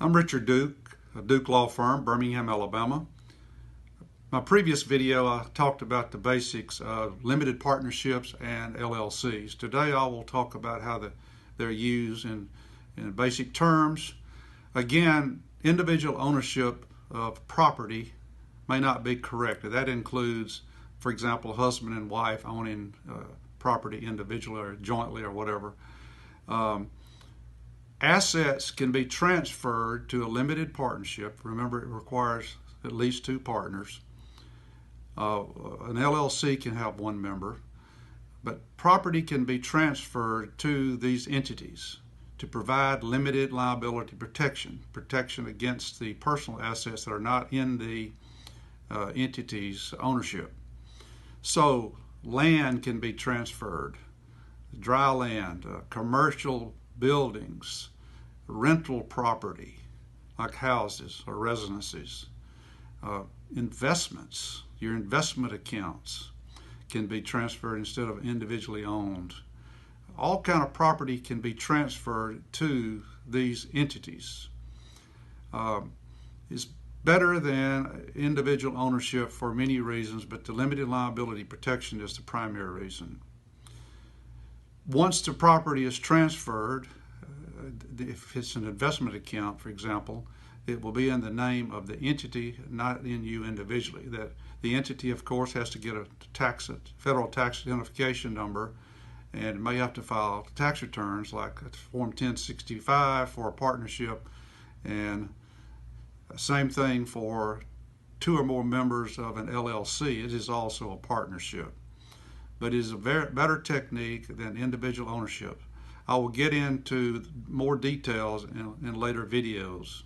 I'm Richard Duke, a Duke Law Firm, Birmingham, Alabama. My previous video, I talked about the basics of limited partnerships and LLCs. Today, I will talk about how they're used in basic terms. Again, individual ownership of property may not be correct. That includes, for example, husband and wife owning property individually or jointly or whatever. Assets can be transferred to a limited partnership. Remember, it requires at least two partners. An LLC can have one member, but property can be transferred to these entities to provide limited liability protection against the personal assets that are not in the entity's ownership. So land can be transferred, dry land, commercial buildings, rental property like houses or residences, investments, your investment accounts can be transferred instead of individually owned. All kind of property can be transferred to these entities. It's better than individual ownership for many reasons, but the limited liability protection is the primary reason. Once the property is transferred, if it's an investment account, for example, it will be in the name of the entity, not in you individually. That the entity, of course, has to get a federal tax identification number, and may have to file tax returns like Form 1065 for a partnership, and same thing for two or more members of an LLC. It is also a partnership, but it is a better technique than individual ownership. I will get into more details in later videos.